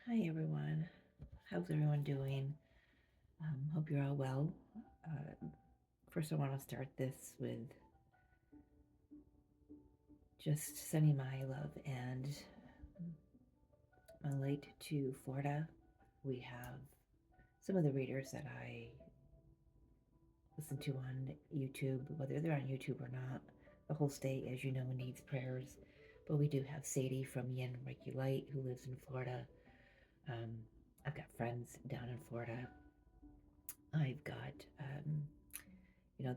Hi everyone. How's everyone doing? Hope you're all well. First, I want to start this with just sending my love and my light to Florida. We have some of the readers that I listen to on YouTube, whether they're on YouTube or not. The whole state, as you know, needs prayers. But we do have Sadie from Yin Reiki Light who lives in Florida. Um, I've got friends down in Florida. I've got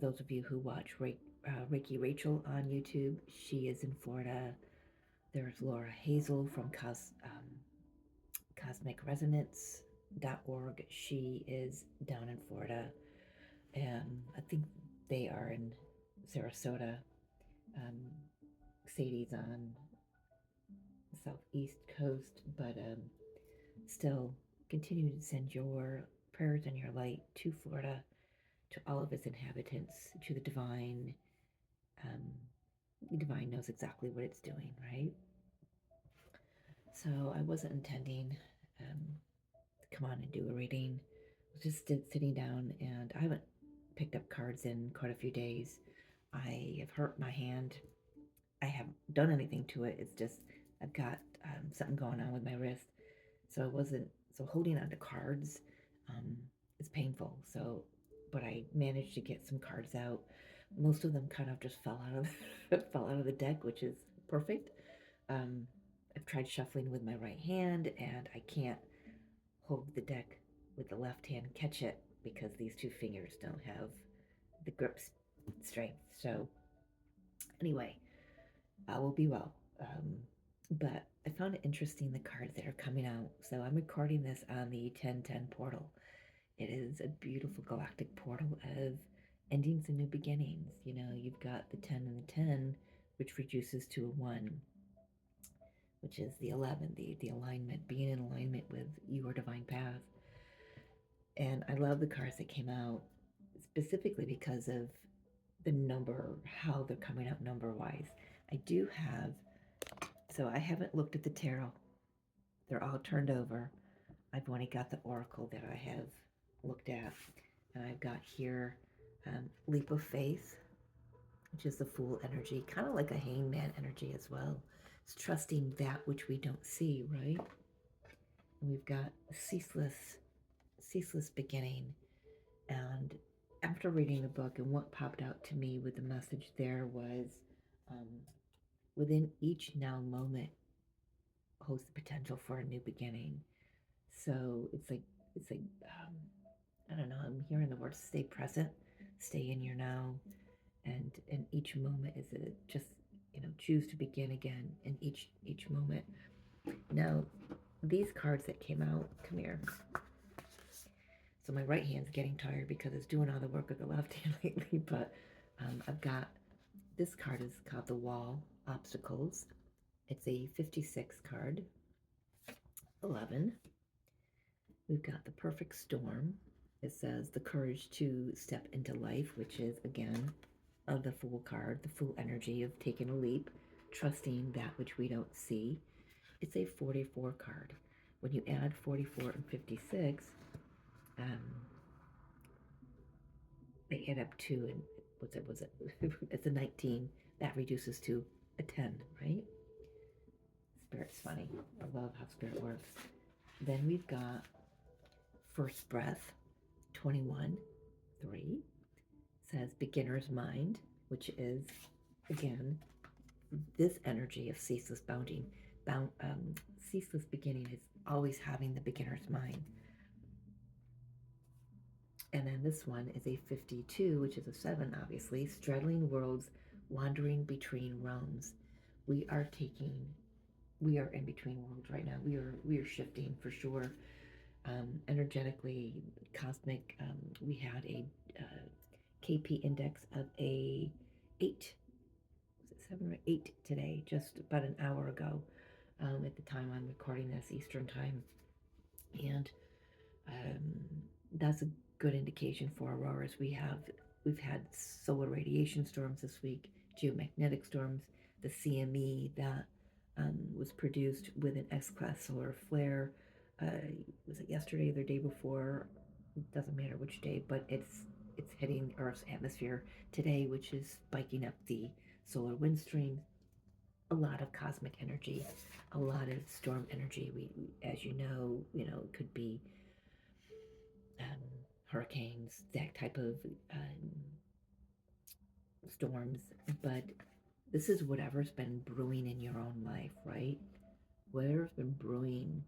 those of you who watch Reiki Rachel on YouTube, she is in Florida. There's Laura Hazel from CosmicResonance.org. She is down in Florida. And I think they are in Sarasota. Um, Sadie's on the southeast coast, but still continue to send your prayers and your light to Florida, to all of its inhabitants, to the divine. Um, the divine knows exactly what it's doing, right? So I wasn't intending to come on and do a reading. I was just sitting down, and I haven't picked up cards in quite a few days. I have hurt my hand. I haven't done anything to it. It's just I've got something going on with my wrist. So I wasn't so holding on to cards. Um, is painful. So, but I managed to get some cards out. Most of them kind of just fell out of fell out of the deck, which is perfect. Um, I've tried shuffling with my right hand, and I can't hold the deck with the left hand, catch it, because these two fingers don't have the grip strength. So, anyway, I will be well. But I found it interesting the cards that are coming out. So, I'm recording this on the 1010 portal. It is a beautiful galactic portal of endings and new beginnings. You know, you've got the 10 and the 10, which reduces to a 1, which is the 11, the alignment, being in alignment with your divine path. And I love the cards that came out specifically because of the number, how they're coming out number wise. I do have, so I haven't looked at the tarot. They're all turned over. I've only got the oracle that I have looked at. And I've got here Leap of Faith, which is the Fool energy, kind of like a hangman energy as well. It's trusting that which we don't see, right? And we've got ceaseless beginning. And after reading the book, and what popped out to me with the message there was um, within each now moment holds the potential for a new beginning. So it's like I don't know. I'm hearing the word stay present, stay in your now, and in each moment is it just choose to begin again in each moment. Now, these cards that came out, come here. So my right hand's getting tired because it's doing all the work with the left hand lately. But I've got this card is called the Wall Obstacles. It's a 56 card. 11. We've got the Perfect Storm. It says the courage to step into life, which is again of the Fool card, the Fool energy of taking a leap, trusting that which we don't see. It's a 44 card. When you add 44 and 56, they add up to, and was it? It's a 19. That reduces to a 10, right? Spirit's funny. I love how Spirit works. Then we've got First Breath, 21, 3. Says Beginner's Mind, which is, again, this energy of ceaseless ceaseless beginning is always having the beginner's mind. And then this one is a 52, which is a 7, obviously. Straddling worlds, wandering between realms. We are in between worlds right now. We are shifting for sure. Energetically, cosmic. We had a KP index of a 8. Was it 7 or 8 today? Just about an hour ago. At the time I'm recording this Eastern time, and that's a good indication for auroras. We've had solar radiation storms this week, geomagnetic storms, the CME that was produced with an X-class solar flare was it yesterday or the day before? It doesn't matter which day, but it's hitting Earth's atmosphere today, which is spiking up the solar wind stream. A lot of cosmic energy, a lot of storm energy. As you know, it could be um, hurricanes, that type of um, storms. But this is whatever's been brewing in your own life, right? Whatever's been brewing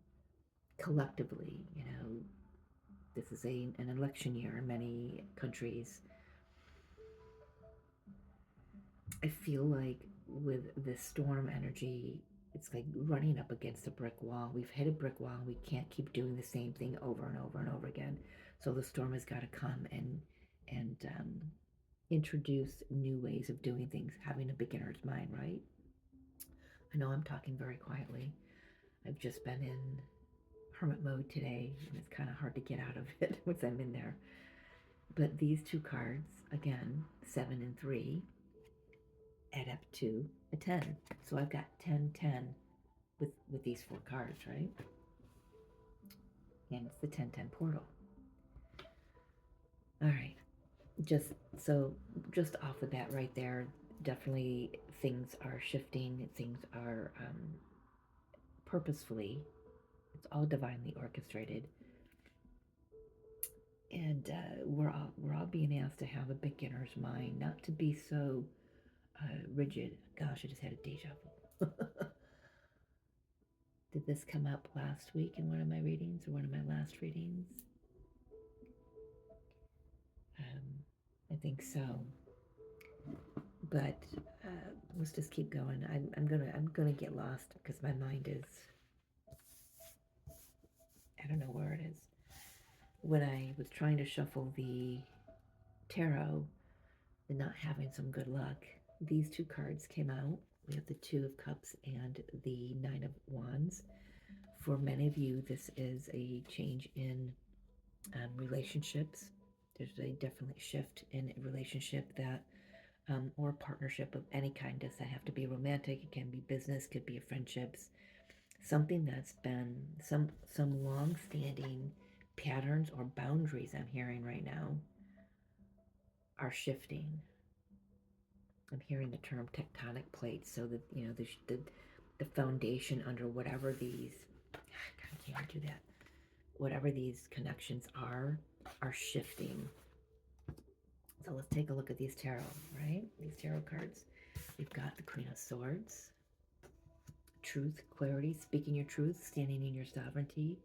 collectively. You know, this is an election year in many countries. I feel like with this storm energy, it's like running up against a brick wall. We've hit a brick wall. We can't keep doing the same thing over and over and over again. So the storm has got to come and introduce new ways of doing things, having a beginner's mind, right? I know I'm talking very quietly. I've just been in hermit mode today, and it's kind of hard to get out of it once I'm in there. But these two cards, again, 7 and 3, add up to a 10. So I've got 10, 10 with these 4 cards, right? And it's the 10, 10 portal. All right. Just off the bat right there, definitely things are shifting. Things are purposefully. It's all divinely orchestrated. And we're all being asked to have a beginner's mind, not to be so rigid. Gosh, I just had a deja vu. Did this come up last week in one of my readings or one of my last readings? I think so. But let's just keep going. I'm gonna get lost because my mind is, I don't know where it is. When I was trying to shuffle the tarot and not having some good luck, these 2 cards came out. We have the 2 of Cups and the 9 of Wands. For many of you, this is a change in relationships. There's a definitely shift in a relationship that, or partnership of any kind. Does that have to be romantic? It can be business, could be friendships. Something that's been some long-standing patterns or boundaries I'm hearing right now are shifting. I'm hearing the term tectonic plates, so that you know the foundation under whatever these, I can't do that. Whatever these connections are shifting. So let's take a look at these tarot, right? These tarot cards. We've got the Queen of Swords, truth, clarity, speaking your truth, standing in your sovereignty.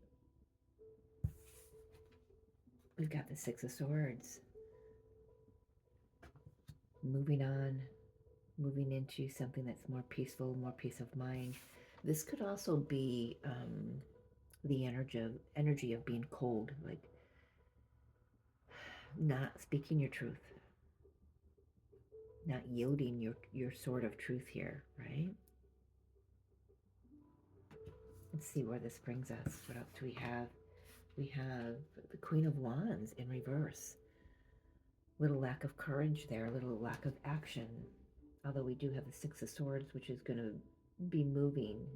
We've got the Six of Swords, moving on, moving into something that's more peaceful, more peace of mind. This could also be the energy of being cold, like not speaking your truth, not yielding your sword of truth here, right? Let's see where this brings us. What else do we have? We have the Queen of Wands in reverse. Little lack of courage there, a little lack of action. Although we do have the Six of Swords, which is going to be moving.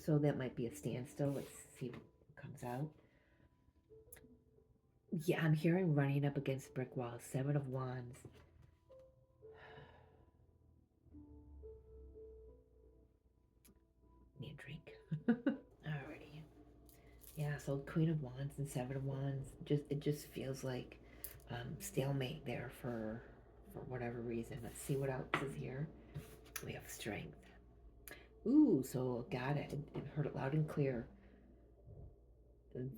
So that might be a standstill. Let's see what comes out. Yeah, I'm hearing running up against brick walls. 7 of Wands. Need a drink. Alrighty. Yeah, so Queen of Wands and 7 of Wands. It just feels like stalemate there for whatever reason. Let's see what else is here. We have strength. Ooh, so got it. And heard it loud and clear.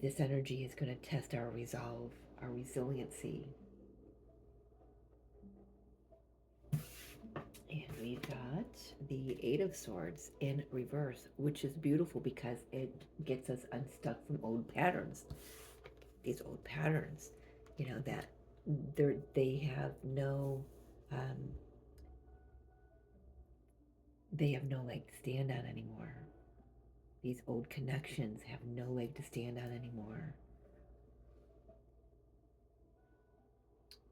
This energy is going to test our resolve, our resiliency. And we've got the Eight of Swords in reverse, which is beautiful because it gets us unstuck from old patterns. These old patterns, you know, that they have no leg to stand on anymore. These old connections have no leg to stand on anymore.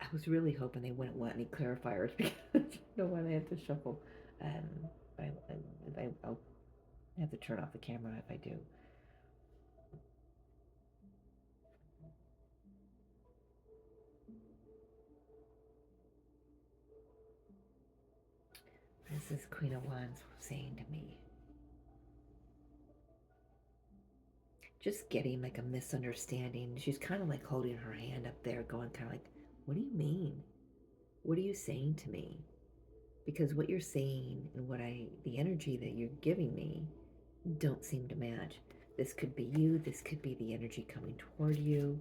I was really hoping they wouldn't want any clarifiers because I don't want to have to shuffle. I'll have to turn off the camera if I do. This is Queen of Wands saying to me? Just getting like a misunderstanding. She's kind of like holding her hand up there, going kind of like, what do you mean? What are you saying to me? Because what you're saying and the energy that you're giving me don't seem to match. This could be you, this could be the energy coming toward you.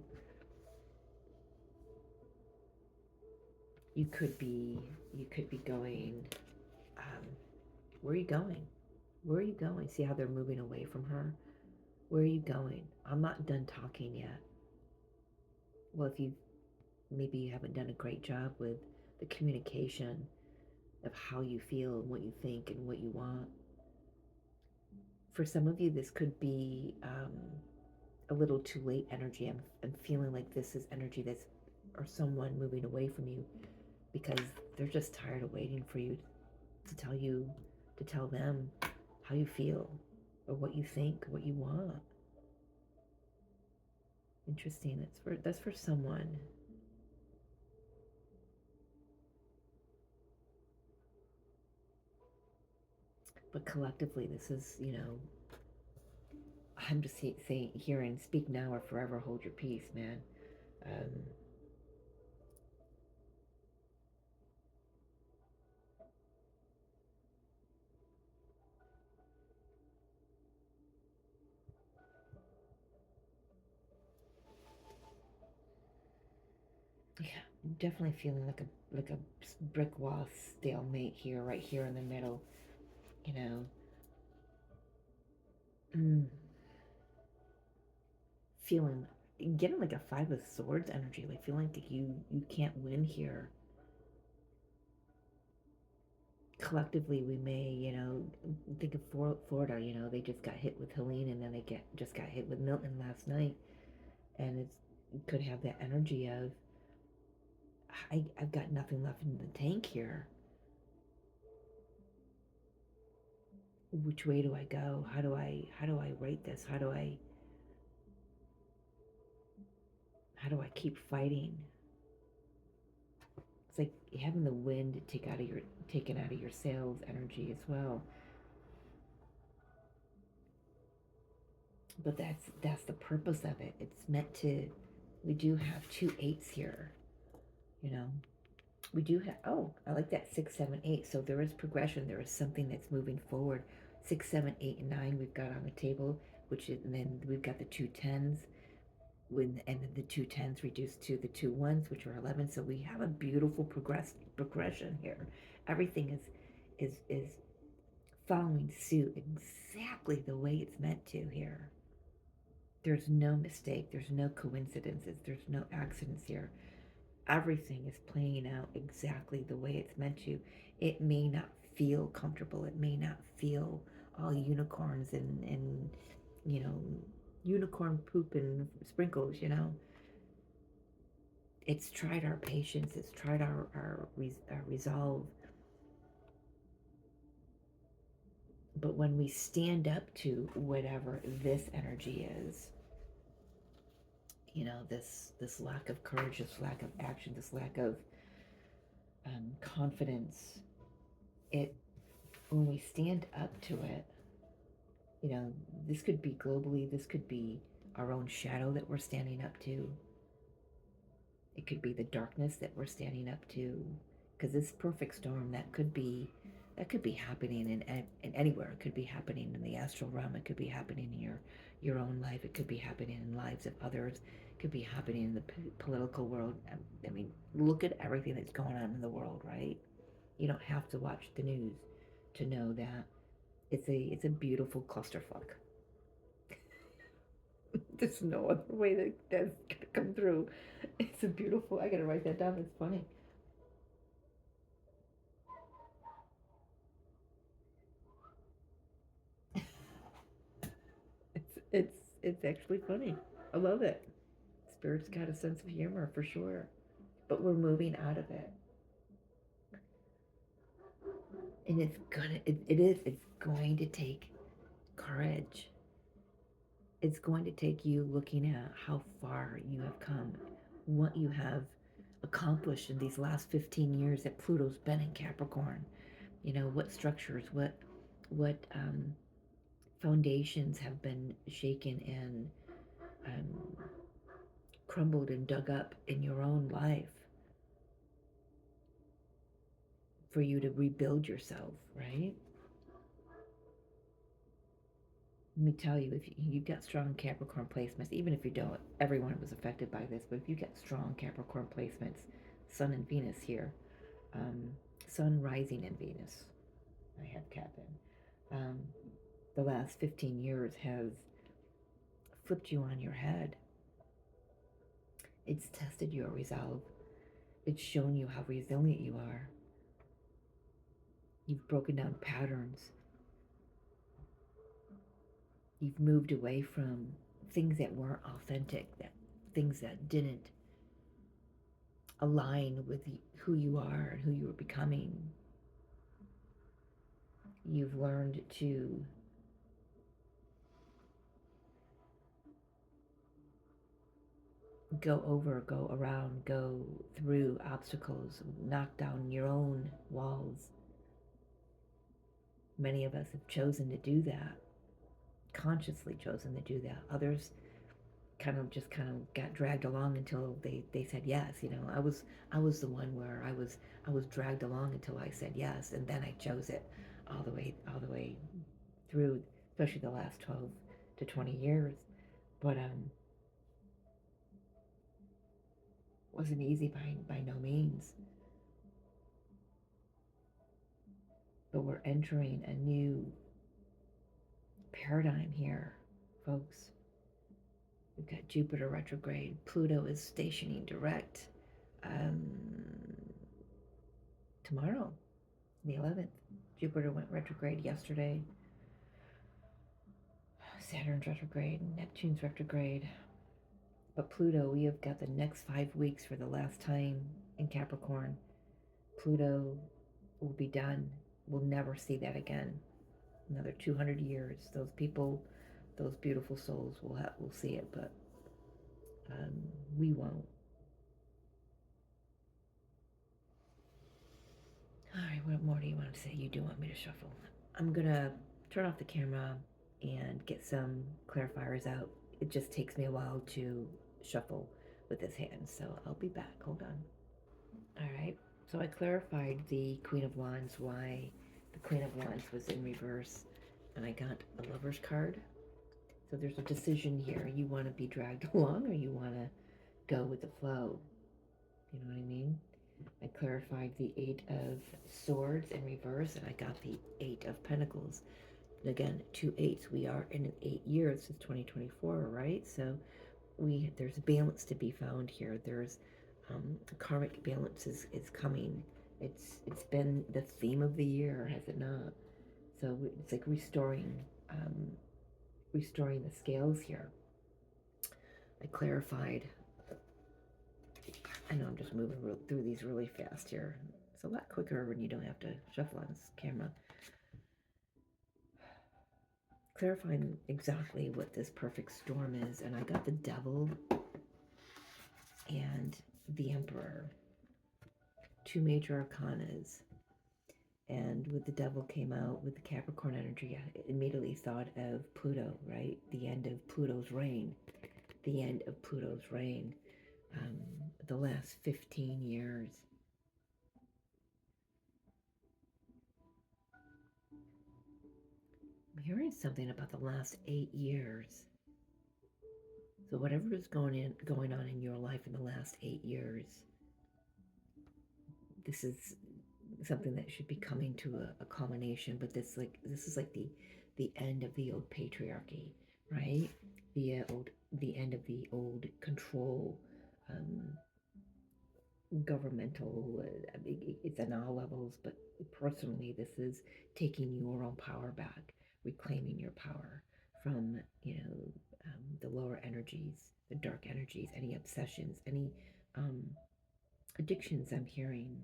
You could be going, um, where are you going? Where are you going? See how they're moving away from her? Where are you going? I'm not done talking yet. Well, if maybe you haven't done a great job with the communication of how you feel and what you think and what you want. For some of you, this could be a little too late energy. I'm feeling like this is energy that's, or someone moving away from you because they're just tired of waiting for you to tell them how you feel or what you think, what you want. Interesting. That's for someone. But collectively, this is, I'm just saying, hearing, speak now or forever hold your peace, man. Um, yeah, I'm definitely feeling like a brick wall stalemate here, right here in the middle. You know, mm, feeling, getting like a Five of Swords energy, like feeling like you can't win here. Collectively, we may, think of Florida. They just got hit with Helene, and then just got hit with Milton last night, and it could have that energy of I've got nothing left in the tank here. Which way do I go? How do I rate this? How do I keep fighting? It's like having the wind taken out of your sails energy as well. But that's the purpose of it. It's meant to. We do have 2 8s here. You know, we do have. Oh, I like that 6 7 8. So there is progression. There is something that's moving forward. 6 7 8 and 9 we've got on the table, and then we've got the 2 10s. And then the 2 10s reduced to the 2 1s, which are 11. So we have a beautiful progression here. Everything is following suit exactly the way it's meant to here. There's no mistake. There's no coincidences. There's no accidents here. Everything is playing out exactly the way it's meant to. It may not feel comfortable. It may not feel all unicorns and you know, unicorn poop and sprinkles. It's tried our patience. It's tried our resolve. But when we stand up to whatever this energy is, this lack of courage, this lack of action, this lack of confidence, it when we stand up to it, this could be globally, this could be our own shadow that we're standing up to. It could be the darkness that we're standing up to, because this perfect storm that could be happening in anywhere. It could be happening in the astral realm. It could be happening in your own life. It could be happening in lives of others. It could be happening in the political world. I mean, look at everything that's going on in the world, right? You don't have to watch the news to know that it's a beautiful clusterfuck. There's no other way that's gonna come through. It's a beautiful. I gotta write that down. It's funny. It's actually funny. I love it. Spirit's got a sense of humor for sure. But we're moving out of it. And it's going to take courage. It's going to take you looking at how far you have come, what you have accomplished in these last 15 years that Pluto's been in Capricorn. You know, what structures, what foundations have been shaken and um, crumbled and dug up in your own life for you to rebuild yourself, right? Let me tell you, if you've got strong Capricorn placements, even if you don't, everyone was affected by this, but if you get strong Capricorn placements, Sun and Venus here, um, Sun rising in Venus, I have Cap in, the last 15 years has flipped you on your head. It's tested your resolve. It's shown you how resilient you are. You've broken down patterns. You've moved away from things that weren't authentic, that things that didn't align with who you are and who you are becoming. You've learned to go around, go through obstacles, knock down your own walls. Many of us have chosen to do that, consciously chosen to do that. Others kind of got dragged along until they said yes. You know, I was the one where I was dragged along until I said yes, and then I chose it all the way through, especially the last 12 to 20 years. But wasn't easy by no means. But we're entering a new paradigm here, folks. We've got Jupiter retrograde. Pluto is stationing direct um, tomorrow, the 11th. Jupiter went retrograde yesterday. Saturn's retrograde. Neptune's retrograde. But Pluto, we have got the next 5 weeks for the last time in Capricorn. Pluto will be done. We'll never see that again. Another 200 years. Those people, those beautiful souls will see it, but we won't. All right, what more do you want to say? You do want me to shuffle. I'm gonna turn off the camera and get some clarifiers out. It just takes me a while to shuffle with this hand, so I'll be back. Hold on. All right, so I clarified the Queen of Wands, why the Queen of Wands was in reverse, and I got a Lover's card. So there's a decision here. You want to be dragged along or you want to go with the flow. You know what I mean? I clarified the Eight of Swords in reverse, and I got the Eight of Pentacles. And again, 2 8s. We are in an 8 year since 2024, right? So there's balance to be found here. There's karmic balance is coming. It's been the theme of the year, has it not? So it's like restoring the scales here. I clarified. I know I'm just moving through these really fast here. It's a lot quicker when you don't have to shuffle on this camera. Clarifying exactly what this perfect storm is, and I got the Devil and the Emperor, two major arcanas. And with the Devil came out with the Capricorn energy, I immediately thought of Pluto, right? The end of Pluto's reign. The end of Pluto's reign. The last 15 years. I'm hearing something about the last 8 years. So whatever is going on in your life in the last 8 years, this is something that should be coming to a culmination. But this is like the end of the old patriarchy, right? The end of the old control, governmental. I mean, it's on all levels, but personally, this is taking your own power back, reclaiming your power from the lower energies, the dark energies, any obsessions, any um, addictions. I'm hearing.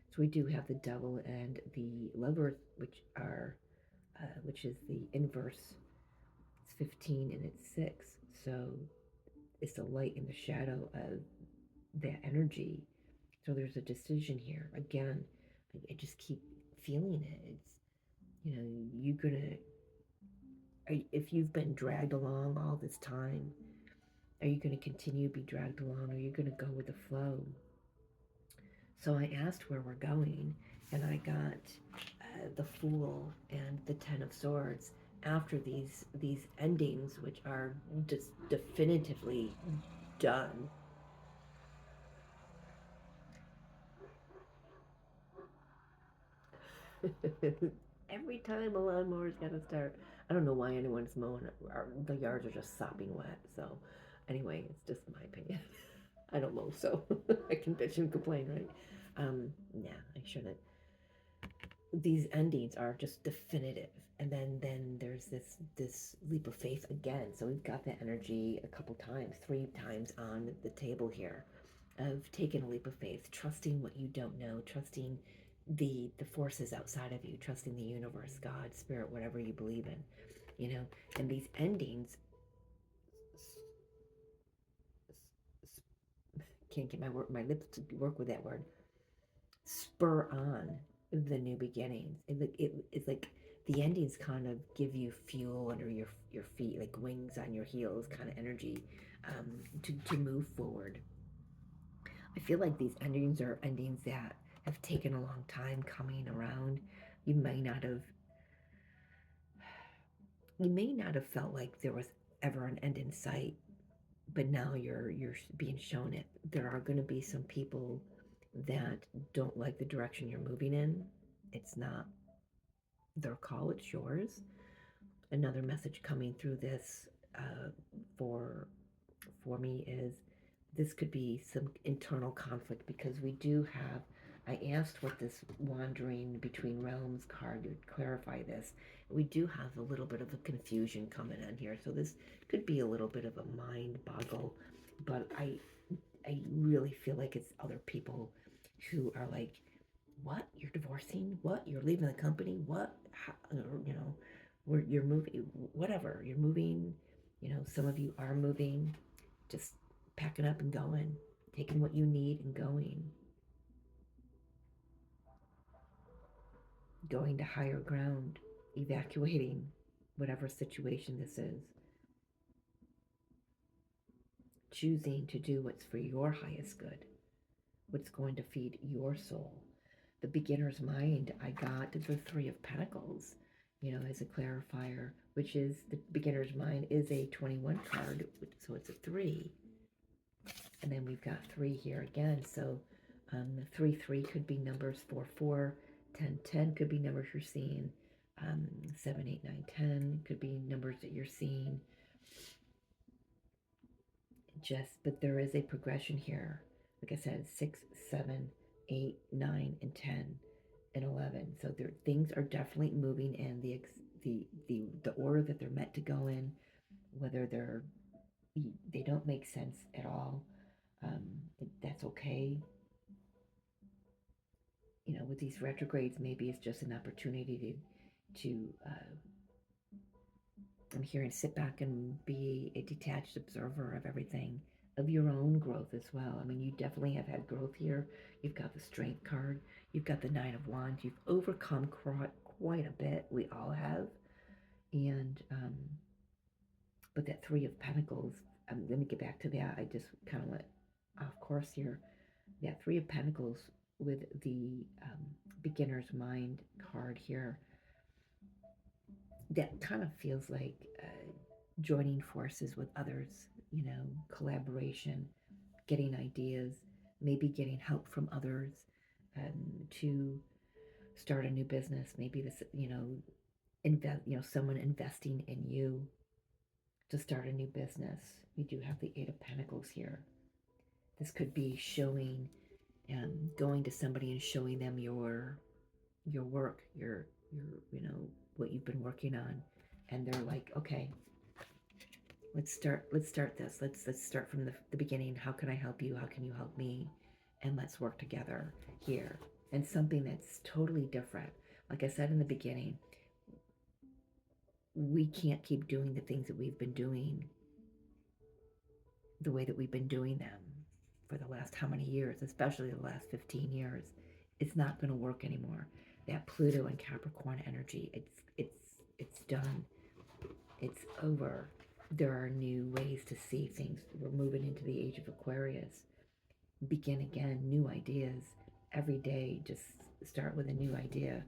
So we do have the Devil and the Lover, which is the inverse. It's 15 and it's 6. So it's the light and the shadow of that energy. So there's a decision here. Again, I just keep feeling it. It's, you're gonna, if you've been dragged along all this time, are you going to continue to be dragged along, or are you going to go with the flow? So I asked where we're going, and I got the Fool and the Ten of Swords after these endings, which are just definitively done. Every time a lawnmower's got to start. I don't know why anyone's mowing. The yards are just sopping wet. So, anyway, it's just my opinion. I don't mow, so I can bitch and complain, right? Yeah, I shouldn't. These endings are just definitive, and then there's this leap of faith again. So we've got that energy a couple times, 3 times on the table here, of taking a leap of faith, trusting what you don't know, trusting the forces outside of you, trusting the universe, God, spirit, whatever you believe in, and these endings, can't get my lips to work with that word, spur on the new beginnings. It's like the endings kind of give you fuel under your feet, like wings on your heels kind of energy, to move forward. I feel like these endings are endings that have taken a long time coming around. You may not have you may not have felt like there was ever an end in sight, but now you're being shown it. There are going to be some people that don't like the direction you're moving in. It's not their call, it's yours. Another message coming through this, for for me, is this could be some internal conflict, because we do have, I asked what this wandering between realms card would clarify this. We do have a little bit of a confusion coming in here, so this could be a little bit of a mind boggle, but I really feel like it's other people who are like, what, you're divorcing, what, you're leaving the company, what, how, where you're moving, whatever, you're moving, some of you are moving, just packing up and going, taking what you need and going to higher ground, evacuating whatever situation this is, choosing to do what's for your highest good, what's going to feed your soul. The beginner's mind, I got the Three of Pentacles, as a clarifier, which is the beginner's mind is a 21 card, so it's a 3. And then we've got 3 here again. So the 3 could be numbers 4 10 could be numbers you're seeing. 7 8 9 10 could be numbers that you're seeing. But there is a progression here. Like I said, 6 7 8 9 and 10 and 11. So things are definitely moving in the order that they're meant to go in, whether they don't make sense at all. That's okay. With these retrogrades, maybe it's just an opportunity to I'm hearing, sit back and be a detached observer of everything, of your own growth as well. I mean, you definitely have had growth here. You've got the Strength card. You've got the Nine of Wands. You've overcome quite a bit. We all have. And, but that Three of Pentacles, let me get back to that. I just kind of went off course here. That Three of Pentacles with the beginner's mind card here, that kind of feels like joining forces with others, collaboration, getting ideas, maybe getting help from others, to start a new business. Maybe this, someone investing in you to start a new business. We do have the Eight of Pentacles here. This could be showing, going to somebody and showing them your work, your what you've been working on, and they're like, okay, let's start this. Let's start from the beginning. How can I help you? How can you help me? And let's work together here. And something that's totally different. Like I said in the beginning, we can't keep doing the things that we've been doing the way that we've been doing them for the last how many years, especially the last 15 years. It's not going to work anymore. that Pluto and Capricorn energy. It's done. It's over. There are new ways to see things. We're moving into the age of Aquarius. Begin again, new ideas. Every day, just start with a new idea.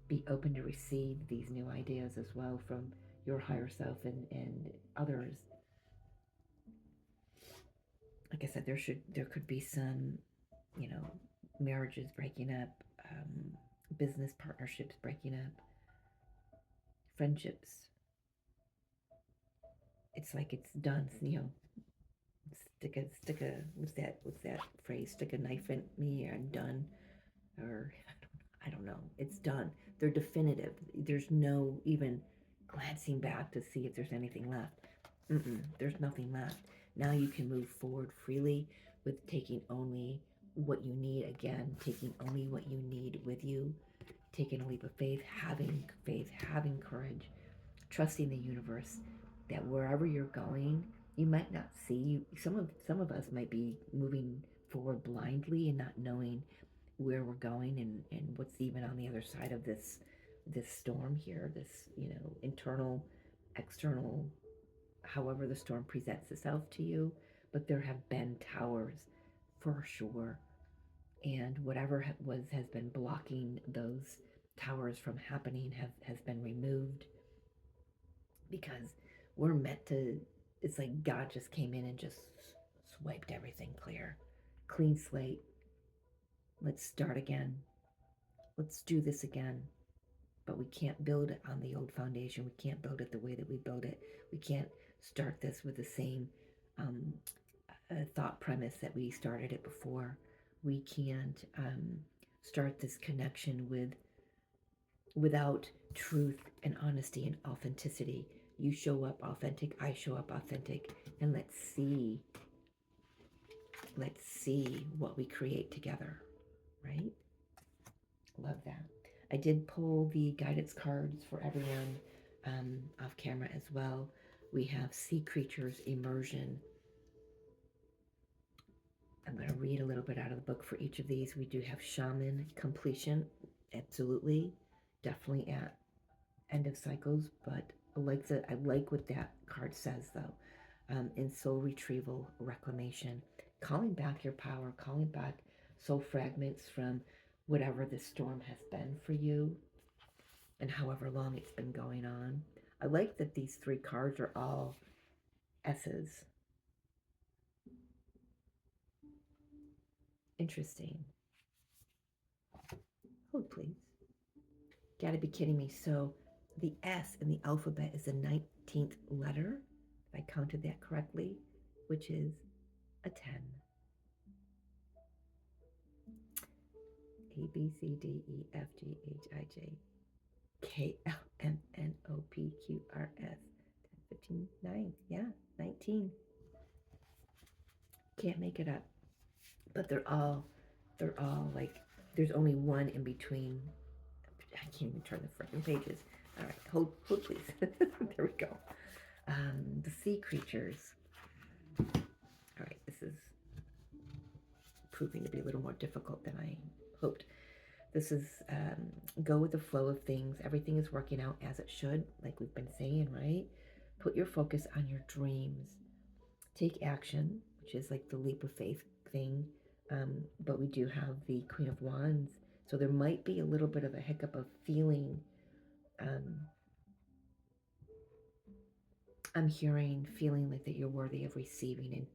Be open to receive these new ideas as well from your higher self and others. Like I said, there could be some, you know, marriages breaking up, business partnerships breaking up, friendships. It's like it's done. You know, stick a what's that phrase? Stick a knife in me, I'm done. Or I don't know. It's done. They're definitive. There's no even glancing back to see if there's anything left. There's nothing left. Now you can move forward freely with taking only what you need. Again, taking only what you need with you. Taking a leap of faith, having courage, trusting the universe that wherever you're going, you might not see. Some of us might be moving forward blindly and not knowing where we're going and what's even on the other side of this storm here, this, internal, external, however the storm presents itself to you. But there have been towers for sure, and whatever has been blocking those towers from happening has been removed, because we're meant to. It's like God just came in and just swiped everything clear, clean slate. Let's start again. Let's do this again. But we can't build it on the old foundation. We can't build it the way that we built it. We can't start this with the same um, thought premise that we started it before. We can't start this connection without truth and honesty and authenticity. You show up authentic, I show up authentic, and let's see what we create together, right? Love that. I did pull the guidance cards for everyone off camera as well. We have sea creatures, immersion. I'm going to read a little bit out of the book for each of these. We do have shaman, completion, absolutely, definitely at end of cycles, but I like what that card says though. In soul retrieval, reclamation, calling back your power, calling back soul fragments from whatever the storm has been for you and however long it's been going on. I like that these three cards are all S's. Interesting. Hold, please. Gotta be kidding me. So the S in the alphabet is the 19th letter, if I counted that correctly, which is a 10. A, B, C, D, E, F, G, H, I, J, K, L, M, N, O, P, Q, R, S, 10, 15, 9. Yeah, 19. Can't make it up. But they're all like, there's only one in between. I can't even turn the freaking pages. All right, hold please. There we go. The sea creatures. All right, this is proving to be a little more difficult than I hoped. This is go with the flow of things. Everything is working out as it should, like we've been saying, right? Put your focus on your dreams. Take action, which is like the leap of faith thing. But we do have the Queen of Wands. So there might be a little bit of a hiccup of feeling. I'm hearing feeling like that you're worthy of receiving and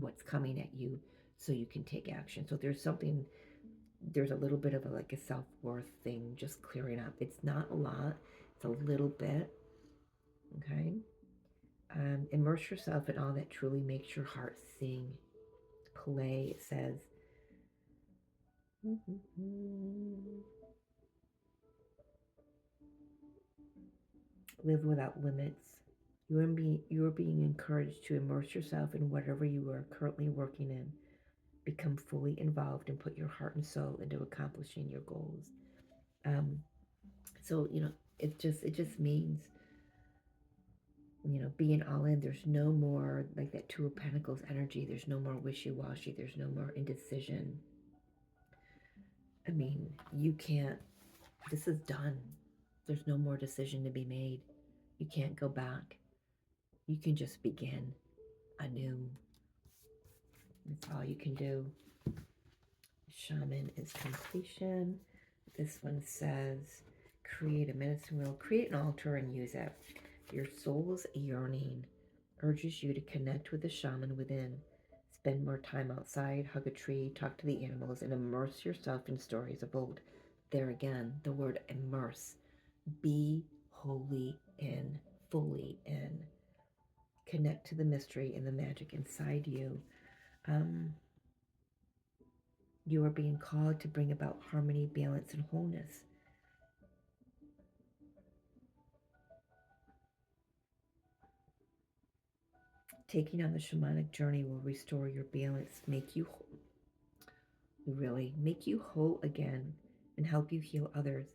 what's coming at you so you can take action. So there's a little bit of like a self-worth thing just clearing up. It's not a lot, it's a little bit. Okay. Immerse yourself in all that truly makes your heart sing. Play, it says. Live without limits. You are being encouraged to immerse yourself in whatever you are currently working in. Become fully involved and put your heart and soul into accomplishing your goals. So it just means being all in. There's no more like that Two of Pentacles energy. There's no more wishy-washy. There's no more indecision. I mean, you can't, this is done. There's no more decision to be made. You can't go back. You can just begin anew. That's all you can do. Shaman is completion. This one says, create a medicine wheel, create an altar and use it. Your soul's yearning urges you to connect with the shaman within. Spend more time outside, hug a tree, talk to the animals, and immerse yourself in stories of old. There again, the word immerse. Be wholly in, fully in. Connect to the mystery and the magic inside you. You are being called to bring about harmony, balance, and wholeness. Taking on the shamanic journey will restore your balance, make you whole again, and help you heal others.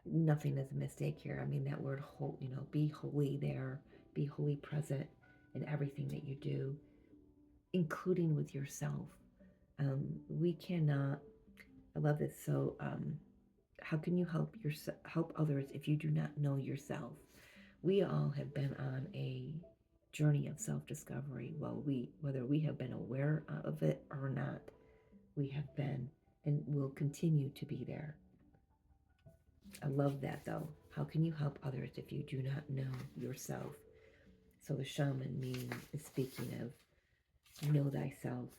Nothing is a mistake here. I mean, that word whole, be holy there, be wholly present in everything that you do, including with yourself. We cannot, I love this. So, how can you help others if you do not know yourself? We all have been on a journey of self-discovery. Well, whether we have been aware of it or not, we have been and will continue to be there. I love that though. How can you help others if you do not know yourself? So the shaman is speaking of know thyself,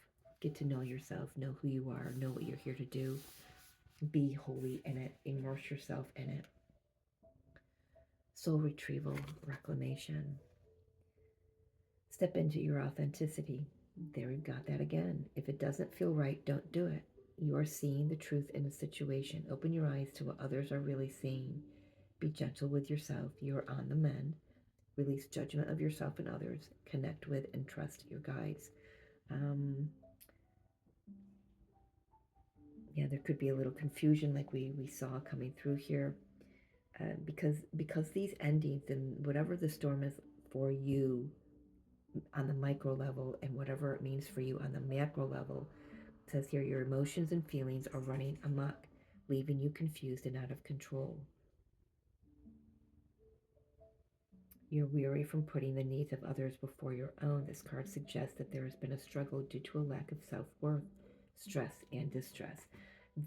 get to know yourself, know who you are, know what you're here to do, be holy in it, immerse yourself in it. Soul retrieval, reclamation. Step into your authenticity. There we've got that again. If it doesn't feel right, don't do it. You are seeing the truth in a situation. Open your eyes to what others are really seeing. Be gentle with yourself. You are on the mend. Release judgment of yourself and others. Connect with and trust your guides. Yeah, there could be a little confusion like we saw coming through here. Because these endings and whatever the storm is for you on the micro level and whatever it means for you on the macro level, it says here your emotions and feelings are running amok, leaving you confused and out of control. You're weary from putting the needs of others before your own. This card suggests that there has been a struggle due to a lack of self-worth, stress, and distress.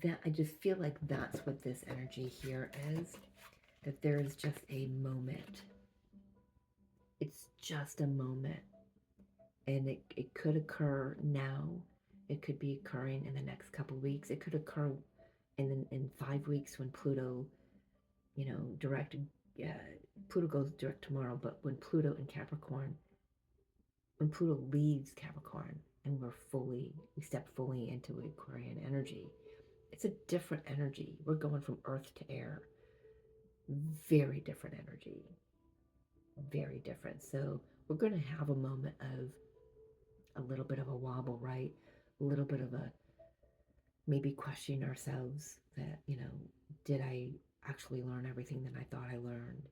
That I just feel like that's what this energy here is, that there is just a moment. It's just a moment. And it could occur now. It could be occurring in the next couple weeks. It could occur in 5 weeks when Pluto, direct. Pluto goes direct tomorrow, but when Pluto leaves Capricorn and we step fully into Aquarian energy, it's a different energy. We're going from earth to air. Very different energy. Very different. So we're going to have a moment of a little bit of a wobble, right? A little bit of a maybe questioning ourselves that, did I actually learn everything that I thought I learned?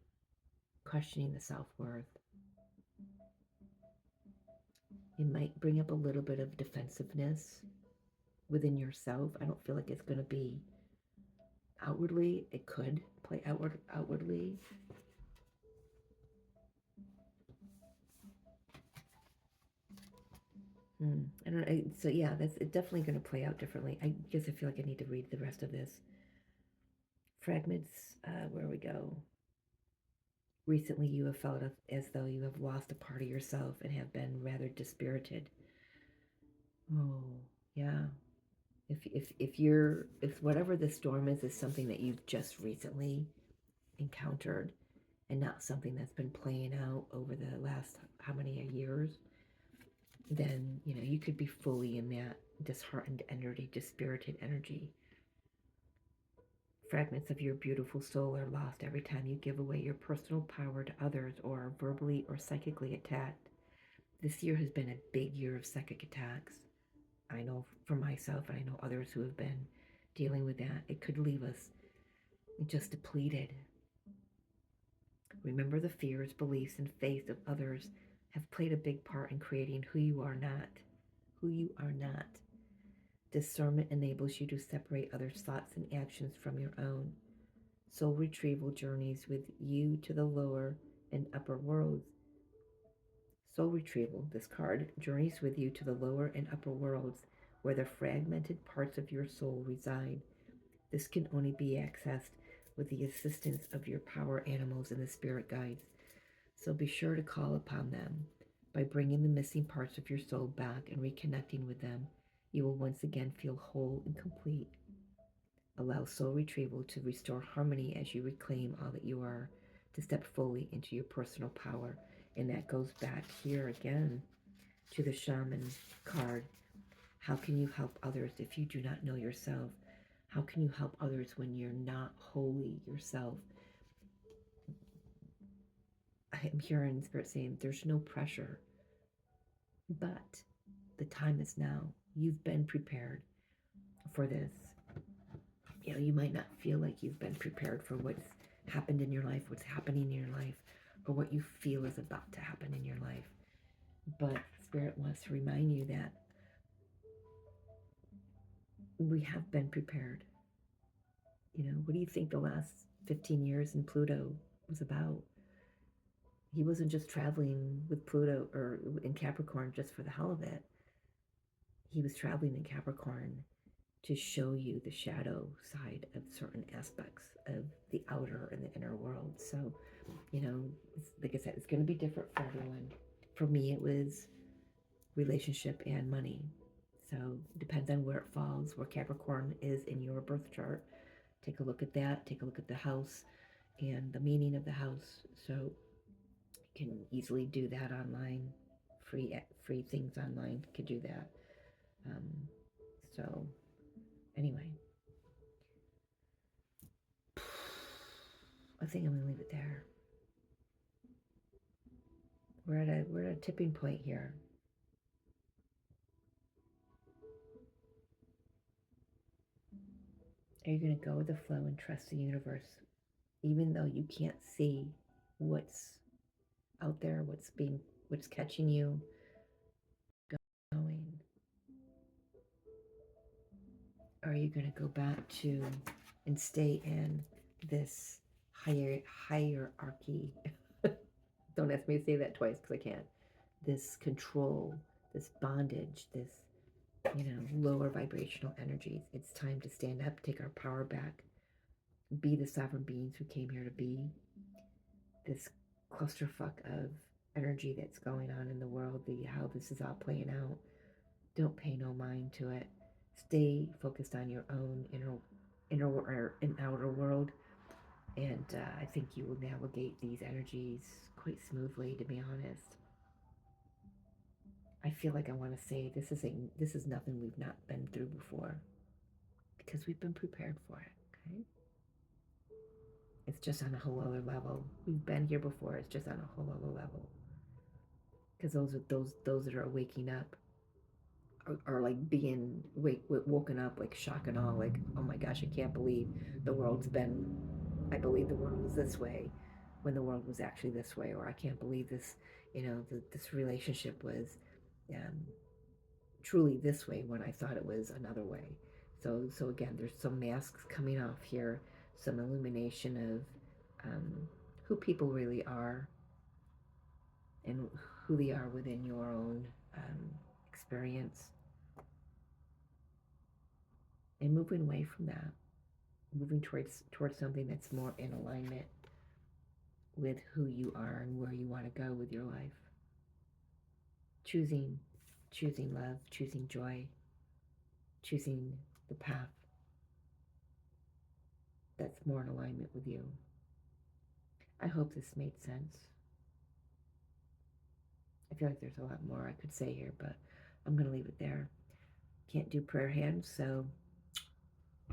Questioning the self-worth. It might bring up a little bit of defensiveness within yourself. I don't feel like it's going to be outwardly. It could play outwardly. I don't know. So yeah, that's definitely going to play out differently. I guess I feel like I need to read the rest of this. Fragments, where we go. Recently, you have felt as though you have lost a part of yourself and have been rather dispirited. Oh, yeah. If whatever the storm is something that you've just recently encountered and not something that's been playing out over the last how many years, then you could be fully in that disheartened energy, dispirited energy. Fragments of your beautiful soul are lost every time you give away your personal power to others or are verbally or psychically attacked. This year has been a big year of psychic attacks. I know for myself, and I know others who have been dealing with that. It could leave us just depleted. Remember, the fears, beliefs, and faith of others have played a big part in creating who you are not. Who you are not. Discernment enables you to separate others' thoughts and actions from your own. Soul retrieval journeys with you to the lower and upper worlds. Soul retrieval, this card, journeys with you to the lower and upper worlds where the fragmented parts of your soul reside. This can only be accessed with the assistance of your power animals and the spirit guides. So be sure to call upon them. By bringing the missing parts of your soul back and reconnecting with them, you will once again feel whole and complete. Allow soul retrieval to restore harmony as you reclaim all that you are, to step fully into your personal power. And that goes back here again to the shaman card. How can you help others if you do not know yourself? How can you help others when you're not wholly yourself? I'm hearing Spirit saying there's no pressure, but the time is now. You've been prepared for this. You know, you might not feel like you've been prepared for what's happened in your life, what's happening in your life, or what you feel is about to happen in your life. But Spirit wants to remind you that we have been prepared. You know, what do you think the last 15 years in Pluto was about? He wasn't just traveling with Pluto or in Capricorn just for the hell of it. He was traveling in Capricorn to show you the shadow side of certain aspects of the outer and the inner world. So, you know, like I said, it's going to be different for everyone. For me, it was relationship and money. So it depends on where it falls, where Capricorn is in your birth chart. Take a look at that. Take a look at the house and the meaning of the house. So you can easily do that online. Free things online. You could do that. So anyway, I think I'm gonna leave it there. We're at a tipping point here. Are you gonna go with the flow and trust the universe, even though you can't see what's out there, what's catching you, going? Or are you gonna go back to and stay in this hierarchy? Don't ask me to say that twice because I can't. This control, this bondage, this, you know, lower vibrational energies. It's time to stand up, take our power back, be the sovereign beings who came here to be. This clusterfuck of energy that's going on in the world, how this is all playing out. Don't pay no mind to it. Stay focused on your own inner and outer world, and I think you will navigate these energies quite smoothly. To be honest, I feel like I want to say this is nothing we've not been through before, because we've been prepared for it. Okay, it's just on a whole other level. We've been here before. It's just on a whole other level. Because those that are waking up are like being woken up, like shock and awe, like, oh my gosh, I can't believe the world's been. I believe the world was this way when the world was actually this way, or I can't believe this. You know, this relationship was truly this way when I thought it was another way. So again, there's some masks coming off here, some illumination of who people really are and who they are within your own experience, and moving away from that, moving towards something that's more in alignment with who you are and where you want to go with your life. Choosing love, choosing joy, choosing the path that's more in alignment with you. I hope this made sense. I feel like there's a lot more I could say here, but I'm going to leave it there. Can't do prayer hands, so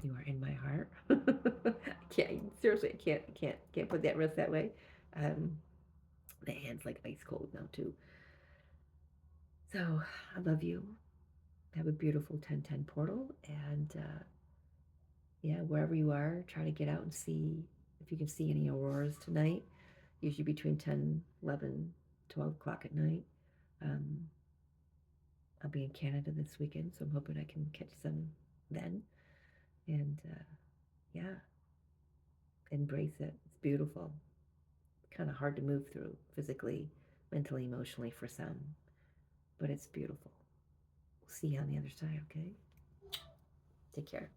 you are in my heart. I can't, seriously, I can't put that wrist that way. The hand's like ice cold now too. So I love you. Have a beautiful 1010 portal, and yeah, wherever you are, try to get out and see if you can see any auroras tonight. Usually between 10, 11, 12 o'clock at night. Um, I'll be in Canada this weekend, so I'm hoping I can catch some then. And yeah, embrace it. It's beautiful. Kind of hard to move through physically, mentally, emotionally for some, but it's beautiful. We'll see you on the other side, okay? Take care.